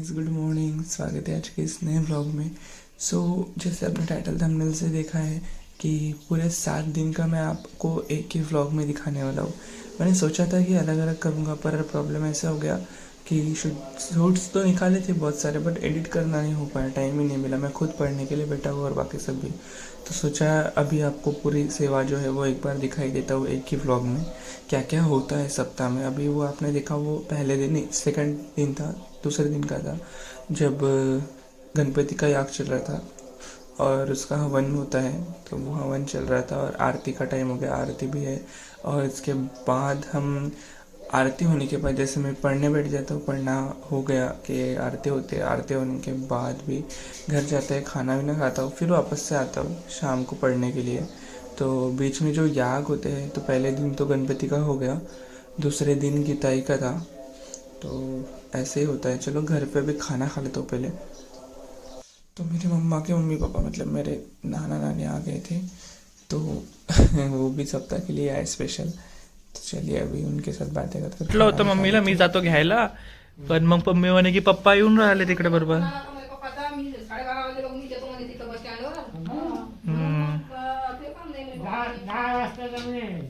Guys, good morning. स्वागत है आज के इस नए व्लॉग में। जैसे आपने टाइटल थंबनेल से देखा है कि पूरे 7 दिन का मैं आपको एक ही व्लॉग में दिखाने वाला हूँ। मैंने सोचा था कि अलग अलग करूँगा, पर प्रॉब्लम ऐसा हो गया कि शूट्स तो निकाले थे बहुत सारे, बट एडिट करना नहीं हो पाया, टाइम ही नहीं मिला। मैं खुद पढ़ने के लिए बैठा हुआ और बाकी सब भी। तो सोचा अभी आपको पूरी सेवा जो है वो एक बार दिखाई देता हूँ एक ही व्लॉग में, क्या क्या होता है सप्ताह में। अभी वो आपने देखा, वो पहले दिन नहीं, सेकंड दिन था, दूसरे दिन का था, जब गणपति का याग चल रहा था और उसका हवन होता है। तो वो हवन चल रहा था और आरती का टाइम हो गया, आरती भी है। और इसके बाद हम आरती होने के बाद, जैसे मैं पढ़ने बैठ जाता हूँ, पढ़ना हो गया कि आरती होती है, आरती होने के बाद भी घर जाता है, खाना वाना खाता हूँ, फिर वापस से आता हूँ शाम को पढ़ने के लिए। तो बीच में जो याग होते हैं, तो पहले दिन तो गणपति का हो गया, दूसरे दिन गीताई का था। तो ऐसे ही होता है। चलो घर पे भी खाना खा लेता हूँ पहले। तो मेरी मम्मा के मम्मी पापा, मतलब मेरे नाना नानी आ गए थे, तो वो भी सप्ताह के लिए आए स्पेशल। तो चलिए अभी उनके साथ बातें करते म्हटलं होतं मम्मीला मी जातो घ्यायला, पण मग मम्मी म्हणे की पप्पा येऊन राहिले तिकडे बरोबर. हम्म.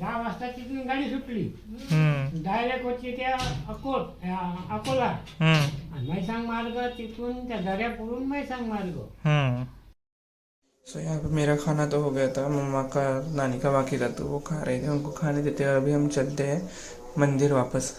10 वाजता तिथून गाडी सुटली, हम्म. डायरेक्ट होती त्या अकोला हम्म. आणि मैसांग मार्ग, तिथून त्या दर्या पुढून मैसांग मार्ग. हम्म. यहाँ पे मेरा खाना तो हो गया था, मम्मा का नानी का बाकी था, तो वो खा रहे थे, उनको खाने देते हैं। अभी हम चलते हैं मंदिर वापस।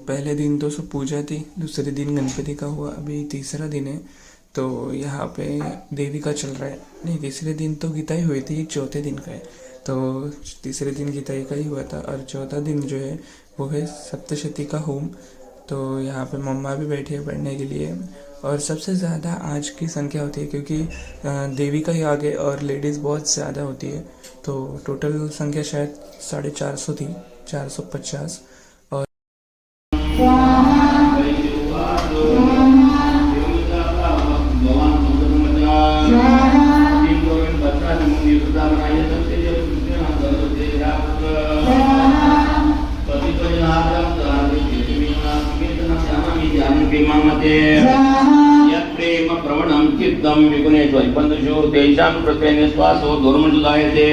पहले दिन तो सब पूजा थी, दूसरे दिन गणपति का हुआ, अभी तीसरा दिन है। तो यहाँ पे देवी का चल रहा है। नहीं, तीसरे दिन तो गीताई हुई थी, चौथे दिन का है। तो तीसरे दिन गीताई का ही हुआ था और चौथा दिन जो है वो है सप्तशती का होम। तो यहाँ पे मम्मा भी बैठी है पढ़ने के लिए। और सबसे ज़्यादा आज की संख्या होती है क्योंकि देवी का ही आगे और लेडीज़ बहुत ज़्यादा होती है। तो टोटल संख्या शायद 450 थी, 450। प्रेम प्रवणम चित्तम विगुणेश्वरि बंधुषु तेषां प्रत्येन स्वासो धर्मजुदायते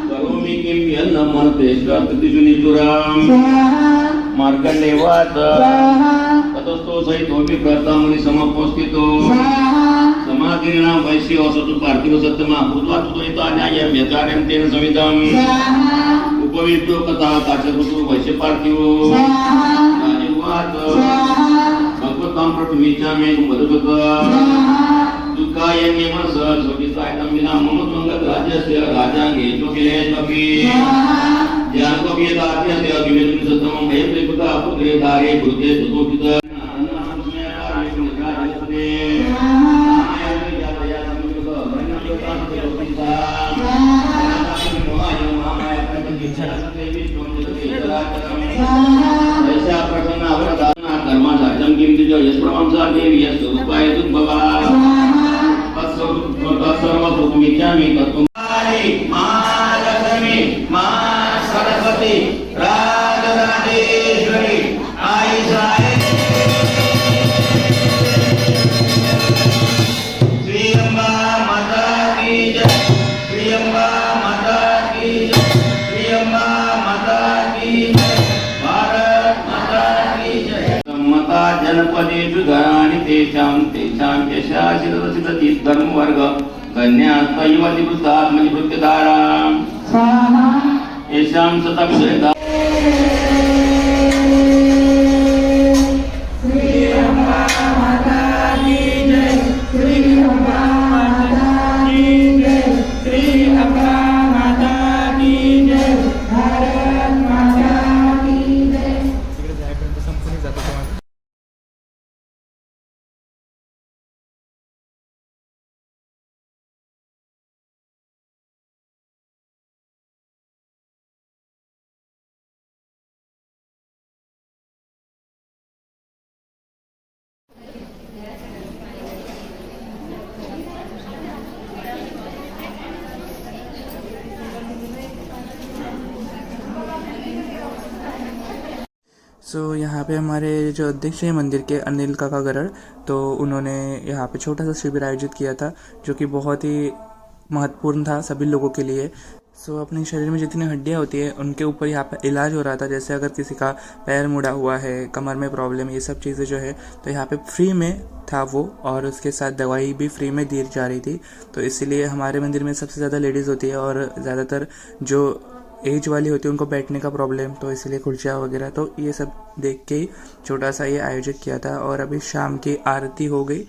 करोमि किं यन्न मनतेश्वर प्रतिषु निचुराम मार्कण्डेवाच ततस्तो सहितोऽपि कर्ता मुनि समपोस्थितो समाधिना वैश्य असतु पार्थिव सत्यमा भूत्वा तुदयिता न्यायं यचार्यं तेन सवितम् उपविष्टो कथा काचकृतो वैश्य पार्थिवो राजवाच भगवतां प्रथमीचामे वदतः दुःखाय निमस सोचितायतं विना मम त्वंगत राज्यस्य राजांगे चोकिलेष्वपि ज्ञानकोपि यदाज्ञस्य विवेदनं सतमं भयं त्रिपुता पुत्रे धारे भूते ततोचित यस्प्रवंसा देवी यस्वरूपाय तुद्भवा तत्सर्वभूतमिच्छामि तत्त्वं महालक्ष्मी महासरस्वती राजराजेश्वरी आई साई श्री अम्बा माता की जय श्री अम्बा माता की जय श्री अम्बा माता की जय भारत माता की जय सम्मता जनपदेषु धराणि तेषां यशाशिरसिद्धि धर्मवर्ग कन्यात्मयुवतिवृत्तात्मनिवृत्तिधाराम् येषां शतक्षयता यहाँ पे हमारे जो अध्यक्ष हैं मंदिर के अनिल काका गरड़, तो उन्होंने यहाँ पे छोटा सा शिविर आयोजित किया था जो कि बहुत ही महत्वपूर्ण था सभी लोगों के लिए। अपने शरीर में जितनी हड्डियाँ होती है उनके ऊपर यहाँ पे इलाज हो रहा था। जैसे अगर किसी का पैर मुड़ा हुआ है, कमर में प्रॉब्लम, ये सब चीज़ें जो है तो यहाँ पे फ्री में था वो, और उसके साथ दवाई भी फ्री में दी जा रही थी। तो इसीलिए हमारे मंदिर में सबसे ज़्यादा लेडीज़ होती है और ज़्यादातर जो एज वाली होती है उनको बैठने का प्रॉब्लम, तो इसीलिए कुर्सियाँ वगैरह, तो ये सब देख के ही छोटा सा ये आयोजित किया था। और अभी शाम की आरती हो गई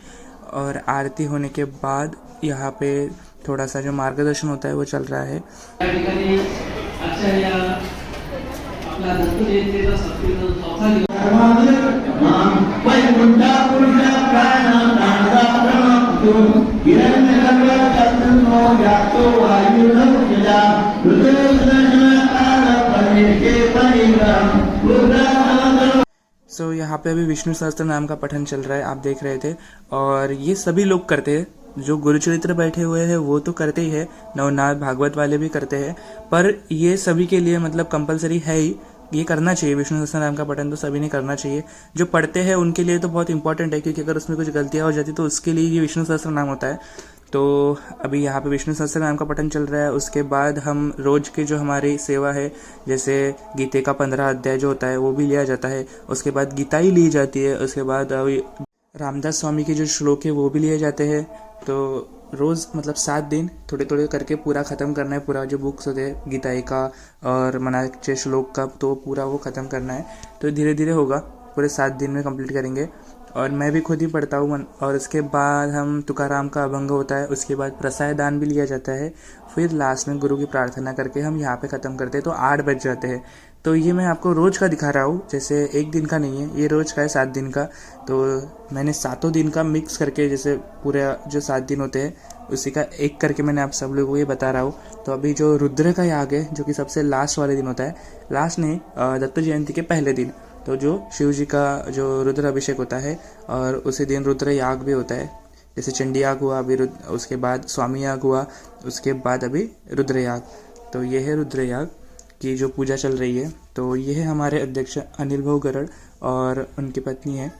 और आरती होने के बाद यहाँ पे थोड़ा सा जो मार्गदर्शन होता है वो चल रहा है। यहाँ पे अभी विष्णु सहस्त्र नाम का पठन चल रहा है, आप देख रहे थे, और ये सभी लोग करते हैं। जो गुरुचरित्र बैठे हुए हैं वो तो करते ही है, नवनाथ भागवत वाले भी करते हैं, पर ये सभी के लिए मतलब कंपलसरी है ही, ये करना चाहिए। विष्णु सहस्त्र नाम का पठन तो सभी ने करना चाहिए। जो पढ़ते हैं उनके लिए तो बहुत इंपॉर्टेंट है, क्योंकि अगर उसमें कुछ गलतियाँ हो जाती तो उसके लिए ये विष्णु सहस्त्र नाम होता है। तो अभी यहाँ पे विष्णु सहस्त्र नाम का पठन चल रहा है। उसके बाद हम रोज की जो हमारी सेवा है, जैसे गीते का 15 अध्याय जो होता है वो भी लिया जाता है। उसके बाद गीताई ली जाती है। उसके बाद अभी रामदास स्वामी के जो श्लोक है वो भी लिए जाते हैं। तो रोज़ मतलब 7 दिन थोड़े थोड़े करके पूरा ख़त्म करना है। पूरा जो बुक्स होते हैं गीताई का और मनाचे श्लोक का, तो पूरा वो ख़त्म करना है। तो धीरे धीरे होगा, पूरे 7 दिन में कंप्लीट करेंगे। और मैं भी खुद ही पढ़ता हूँ। और उसके बाद हम तुकाराम का अभंग होता है, उसके बाद प्रसाद दान भी लिया जाता है। फिर लास्ट में गुरु की प्रार्थना करके हम यहाँ पे ख़त्म करते हैं। तो 8 बज जाते हैं। तो ये मैं आपको रोज़ का दिखा रहा हूँ, जैसे एक दिन का नहीं है, ये रोज़ का है 7 दिन का। तो मैंने 7 दिन का मिक्स करके, जैसे पूरे जो 7 दिन होते हैं उसी का एक करके मैंने आप सब लोगों को ये बता रहा हूँ। तो अभी जो रुद्र का याग है, जो कि सबसे लास्ट वाले दिन होता है, लास्ट नहीं, दत्त जयंती के पहले दिन, तो जो शिव जी का जो रुद्र अभिषेक होता है और उसी दिन रुद्र याग भी होता है। जैसे चंडी याग हुआ अभी, उसके बाद स्वामी याग हुआ, उसके बाद अभी रुद्र याग। तो ये है रुद्र याग की जो पूजा चल रही है। तो ये है हमारे अध्यक्ष अनिल भाऊ गरड़ और उनकी पत्नी है,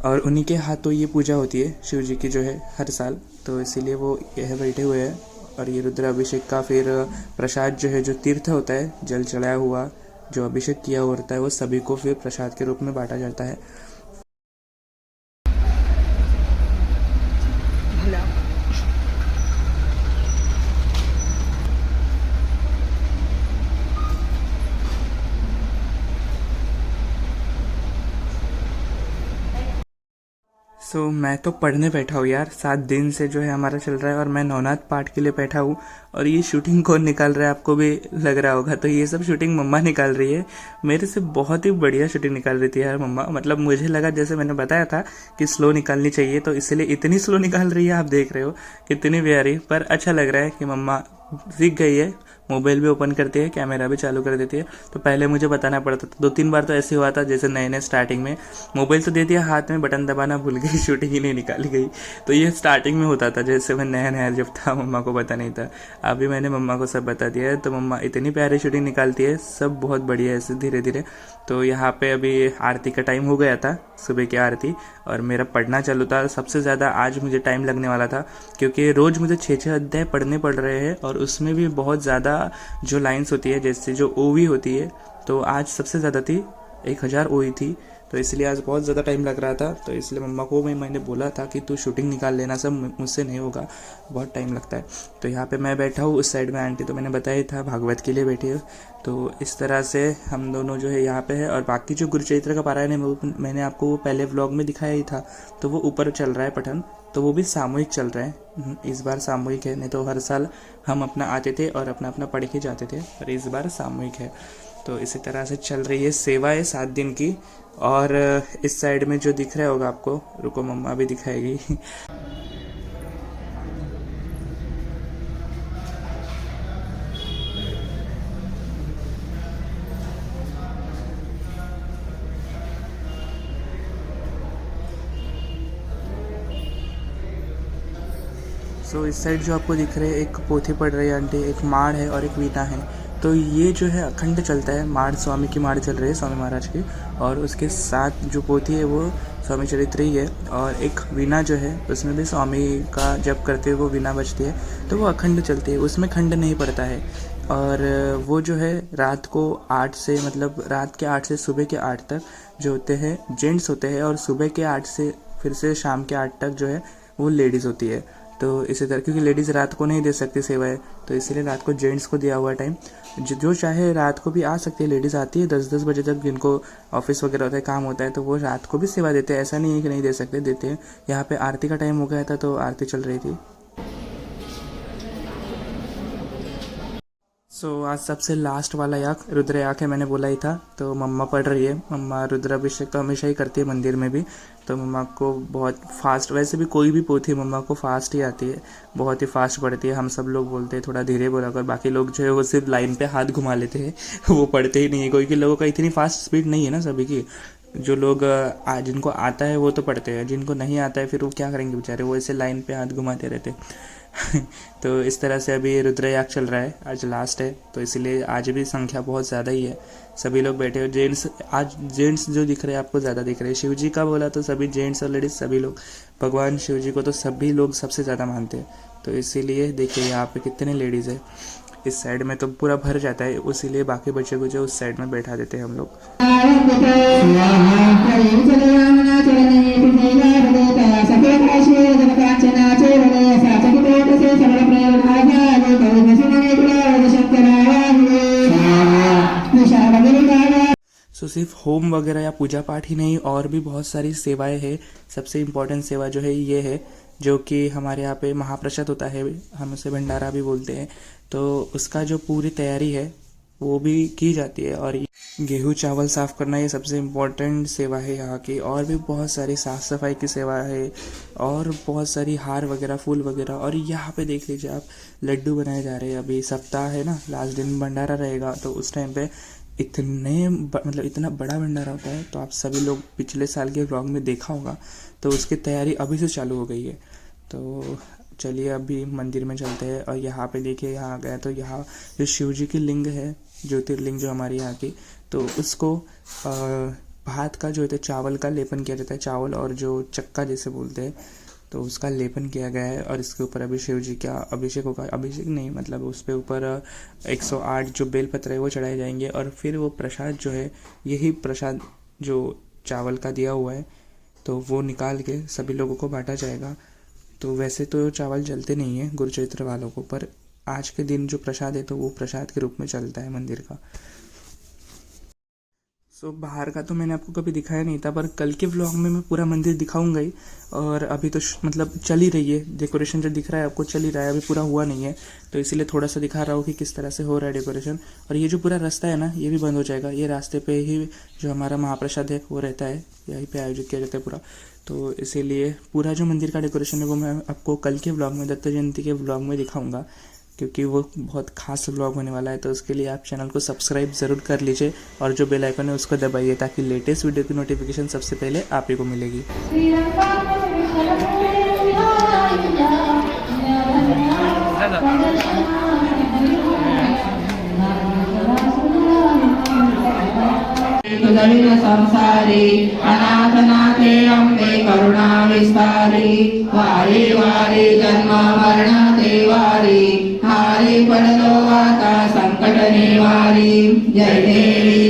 और उन्हीं के हाथों ये पूजा होती है शिव जी की जो है हर साल। तो इसीलिए वो यह बैठे हुए हैं। और ये रुद्र अभिषेक का फिर प्रसाद जो है, जो तीर्थ होता है, जल चढ़ाया हुआ जो अभिषेक किया हुआ होता है, वो सभी को फिर प्रसाद के रूप में बांटा जाता है। मैं तो पढ़ने बैठा हूँ यार, 7 दिन से जो है हमारा चल रहा है, और मैं नवनाथ पाठ के लिए बैठा हूँ। और ये शूटिंग कौन निकाल रहा है आपको भी लग रहा होगा, तो ये सब शूटिंग मम्मा निकाल रही है। मेरे से बहुत ही बढ़िया शूटिंग निकाल रही थी यार मम्मा। मतलब मुझे लगा, जैसे मैंने बताया था कि स्लो निकालनी चाहिए, तो इसलिए इतनी स्लो निकाल रही है। आप देख रहे हो कितनी प्यारी, पर अच्छा लग रहा है कि मम्मा सीख गई है, मोबाइल भी ओपन करती है, कैमरा भी चालू कर देती है। तो पहले मुझे बताना पड़ता था, 2-3 बार तो ऐसे हुआ था जैसे नए नए स्टार्टिंग में मोबाइल तो दे दिया हाथ में, बटन दबाना भूल गई, शूटिंग ही नहीं निकाली गई। तो ये स्टार्टिंग में होता था, जैसे मैं नया नया जब था, मम्मा को पता नहीं था। अभी मैंने मम्मा को सब बता दिया है, तो मम्मा इतनी प्यारी शूटिंग निकालती है, सब बहुत बढ़िया है ऐसे धीरे धीरे। तो यहाँ पे अभी आरती का टाइम हो गया था, सुबह की आरती, और मेरा पढ़ना चालू था। सबसे ज़्यादा आज मुझे टाइम लगने वाला था, क्योंकि रोज़ मुझे 6-6 अध्याय पढ़ने पड़ रहे हैं, और उसमें भी बहुत ज़्यादा जो लाइन्स होती है, जैसे जो ओवी होती है, तो आज सबसे ज़्यादा थी, 1000 ओवी थी। तो इसलिए आज बहुत ज़्यादा टाइम लग रहा था। तो इसलिए मम्मा को मैंने बोला था कि तू शूटिंग निकाल लेना, सब मुझसे नहीं होगा, बहुत टाइम लगता है। तो यहाँ पे मैं बैठा हूँ, उस साइड में आंटी तो मैंने बताया था भागवत के लिए बैठी है। तो इस तरह से हम दोनों जो है यहाँ पे है। और बाकी जो गुरुचरित्र का पारायण है मैंने आपको वो पहले व्लॉग में दिखाया ही था, तो वो ऊपर चल रहा है पठन, तो वो भी सामूहिक चल रहा है। इस बार सामूहिक है, नहीं तो हर साल हम अपना आते थे और अपना अपना पढ़ के जाते थे, पर इस बार सामूहिक है। तो इसी तरह से चल रही है सेवा है 7 दिन की। और इस साइड में जो दिख रहा होगा आपको, रुको मम्मा भी दिखाएगी। सो इस साइड जो आपको दिख रहे हैं, एक पोथी पढ़ रही है आंटी, एक माड़ है और एक वीणा है। तो ये जो है अखंड चलता है, माड़ स्वामी की माड़ चल रही है, स्वामी महाराज की, और उसके साथ जो पोथी है वो स्वामी चरित्र ही है। और एक वीणा जो है उसमें भी स्वामी का जप करते हुए वो वीणा बजती है, तो वो अखंड चलती है, उसमें खंड नहीं पड़ता है। और वो जो है रात को 8 से, मतलब रात के 8 से सुबह के 8 तक जो होते हैं जेंट्स होते हैं, और सुबह के 8 से फिर से शाम के 8 तक जो है वो लेडीज़ होती है। तो इसी तरह, क्योंकि लेडीज़ रात को नहीं दे सकती सेवाएं, तो इसीलिए रात को जेंट्स को दिया हुआ टाइम। जो चाहे रात को भी आ सकती है, लेडीज़ आती है 10-10 बजे तक, जिनको ऑफिस वगैरह होता है, काम होता है, तो वो रात को भी सेवा देते हैं, ऐसा नहीं है कि नहीं दे सकते, देते हैं। यहाँ पे आरती का टाइम हो गया था, तो आरती चल रही थी। सो आज सबसे लास्ट वाला याक रुद्र याक है, मैंने बोला ही था। तो मम्मा पढ़ रही है, मम्मा रुद्राभिषेक तो हमेशा ही करती है मंदिर में भी। तो मम्मा को बहुत फास्ट, वैसे भी कोई भी पोथी मम्मा को फास्ट ही आती है, बहुत ही फास्ट पढ़ती है। हम सब लोग बोलते हैं थोड़ा धीरे बोला कर, बाकी लोग जो है वो सिर्फ लाइन पे हाथ घुमा लेते हैं, वो पढ़ते ही नहीं है। कोई के लोगों का इतनी फास्ट स्पीड नहीं है ना सभी की। जो लोग जिनको आता है वो तो पढ़ते हैं, जिनको नहीं आता है फिर वो क्या करेंगे बेचारे, वो ऐसे लाइन पे हाथ घुमाते रहते। तो इस तरह से अभी रुद्रयाग चल रहा है, आज लास्ट है, तो इसीलिए आज भी संख्या बहुत ज़्यादा ही है, सभी लोग बैठे हुए। जेंट्स, आज जेंट्स जो दिख रहे हैं आपको ज़्यादा दिख रहे हैं। शिव जी का बोला तो सभी जेंट्स और लेडीज़ सभी लोग, भगवान शिव जी को तो सभी लोग सबसे ज़्यादा मानते हैं। तो इसीलिए देखिए यहाँ पे कितने लेडीज़ है, इस साइड में तो पूरा भर जाता है, इसीलिए बाकी बच्चे को जो उस साइड में बैठा देते हैं हम लोग। सो सिर्फ होम वगैरह या पूजा पाठ ही नहीं, और भी बहुत सारी सेवाएं हैं। सबसे इम्पोर्टेंट सेवा जो है ये है, जो कि हमारे यहाँ पे महाप्रसाद होता है, हम उसे भंडारा भी बोलते हैं। तो उसका जो पूरी तैयारी है वो भी की जाती है। और गेहूँ चावल साफ़ करना ये सबसे इम्पोर्टेंट सेवा है यहाँ की। और भी बहुत सारी साफ़ सफाई की सेवा है, और बहुत सारी हार वगैरह, फूल वगैरह। और यहाँ पे देख लीजिए आप, लड्डू बनाए जा रहे हैं। अभी सप्ताह है ना, लास्ट दिन भंडारा रहेगा, तो उस टाइम पे मतलब इतना बड़ा भंडारा होता है। तो आप सभी लोग पिछले साल के व्लॉग में देखा होगा, तो उसकी तैयारी अभी से चालू हो गई है। तो चलिए अभी मंदिर में चलते हैं। और यहाँ पे देखिए, यहाँ गए तो यहाँ जो शिव जी की लिंग है, ज्योतिर्लिंग जो हमारी यहाँ की, तो उसको भात का जो होता है, चावल का लेपन किया जाता है, चावल और जो चक्का जैसे बोलते हैं, तो उसका लेपन किया गया है। और इसके ऊपर अभी शिव जी का अभिषेक होगा, अभिषेक नहीं मतलब उस पे ऊपर 108 जो बेलपत्र है वो चढ़ाए जाएंगे। और फिर वो प्रसाद जो है, यही प्रसाद जो चावल का दिया हुआ है, तो वो निकाल के सभी लोगों को बांटा जाएगा। तो वैसे तो चावल चलते नहीं है गुरुचरित्र वालों को, पर आज के दिन जो प्रसाद है तो वो प्रसाद के रूप में चलता है मंदिर का। सो बाहर का तो मैंने आपको कभी दिखाया नहीं था, पर कल के व्लॉग में मैं पूरा मंदिर दिखाऊंगा ही। और अभी तो मतलब चल ही रही है डेकोरेशन, जो दिख रहा है आपको चल ही रहा है, अभी पूरा हुआ नहीं है, तो इसीलिए थोड़ा सा दिखा रहा हूँ कि किस तरह से हो रहा है डेकोरेशन। और ये जो पूरा रास्ता है ना, ये भी बंद हो जाएगा। ये रास्ते पे ही जो हमारा महाप्रसाद है वो रहता है, यहीं पे आयोजित किया जाता है पूरा। तो इसीलिए पूरा जो मंदिर का डेकोरेशन है वो मैं आपको कल के व्लॉग में, दत्त जयंती के व्लॉग में दिखाऊंगा क्योंकि वो बहुत खास व्लॉग होने वाला है। तो उसके लिए आप चैनल को सब्सक्राइब ज़रूर कर लीजिए और जो बेल आइकन है उसको दबाइए ताकि लेटेस्ट वीडियो की नोटिफिकेशन सबसे पहले आप ही को मिलेगी। तुझविन संसारी अनाथनाथे अम्बे करुणा विस्तारी वारी वारी जन्म मरणाते वारी हारी पडलो आता संकट निवारी जय देवी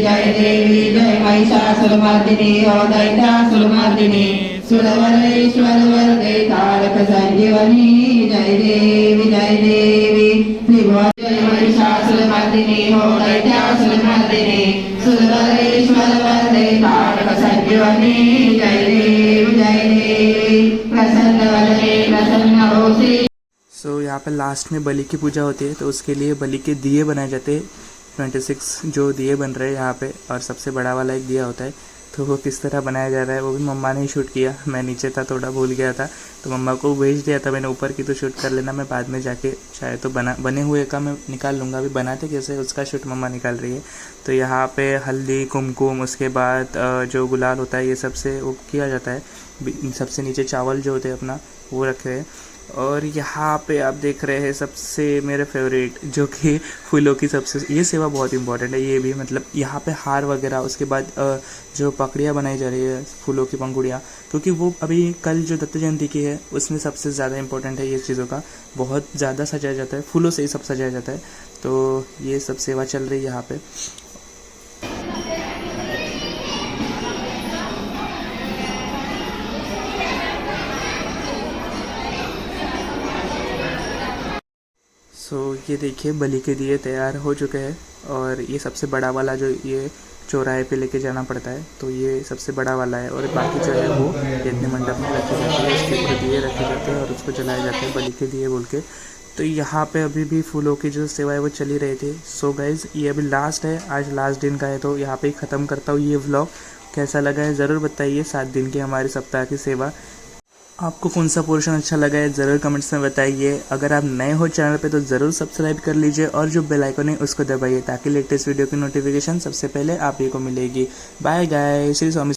जय महिषासुरमर्दिनी ओ दैत्यासुरमर्दिनी सुरवरेश्वर वरदे तारक संजीवनी जय देवी जय महिषासुरमर्दिनी ओ दैत्यासुरमर्दिनी सुरवरेश्वर वरदे तारक संजीवनी जय देवी प्रसन्न वदने प्रसन्न होसी। सो यहाँ पे लास्ट में बलि की पूजा होती है, तो उसके लिए बलि के दिए बनाए जाते हैं। 26 जो दिए बन रहे हैं यहाँ पे, और सबसे बड़ा वाला एक दिया होता है। तो वो किस तरह बनाया जा रहा है वो भी मम्मा ने ही शूट किया। मैं नीचे था, थोड़ा भूल गया था, तो मम्मा को भेज दिया था मैंने ऊपर की, तो शूट कर लेना, मैं बाद में जाके शायद तो बने हुए का मैं निकाल लूँगा। अभी बनाते कैसे उसका शूट मम्मा निकाल रही है। तो यहाँ पे हल्दी कुमकुम, उसके बाद जो गुलाल होता है ये सबसे वो किया जाता है। सबसे नीचे चावल जो होते हैं अपना वो रखे हैं। और यहाँ पे आप देख रहे हैं सबसे मेरे फेवरेट जो कि फूलों की सबसे, ये सेवा बहुत इंपॉर्टेंट है। ये भी मतलब यहाँ पे हार वगैरह, उसके बाद जो पकड़ियाँ बनाई जा रही है फूलों की पंखुड़ियाँ, क्योंकि वो अभी कल जो दत्त जयंती की है उसमें सबसे ज़्यादा इंपॉर्टेंट है ये चीज़ों का। बहुत ज़्यादा सजाया जाता है, फूलों से ही सब सजाया जाता है। तो ये सब सेवा चल रही है यहाँ पे। ये देखिए बलि के दिए तैयार हो चुके हैं। और ये सबसे बड़ा वाला जो ये चौराहे पे लेके जाना पड़ता है, तो ये सबसे बड़ा वाला है। और बाकी जो है वो यज्ञ मंडप में रखे जाते हैं, उसके ऊपर दिए रखे जाते हैं और उसको जलाए जाते हैं बलि के दिए बोल के। तो यहाँ पे अभी भी फूलों की जो सेवा है वो चली रही थी। सो गाइज़ ये अभी लास्ट है, आज लास्ट दिन का है, तो यहाँ पे ही ख़त्म करता हूँ ये व्लॉग। कैसा लगा है ज़रूर बताइए। 7 दिन की हमारे सप्ताह की सेवा, आपको कौन सा पोर्शन अच्छा लगा है ज़रूर कमेंट्स में बताइए। अगर आप नए हो चैनल पे तो ज़रूर सब्सक्राइब कर लीजिए और जो बेल आइकन है उसको दबाइए ताकि लेटेस्ट वीडियो की नोटिफिकेशन सबसे पहले आप ही को मिलेगी। Bye guys, Shri Swami.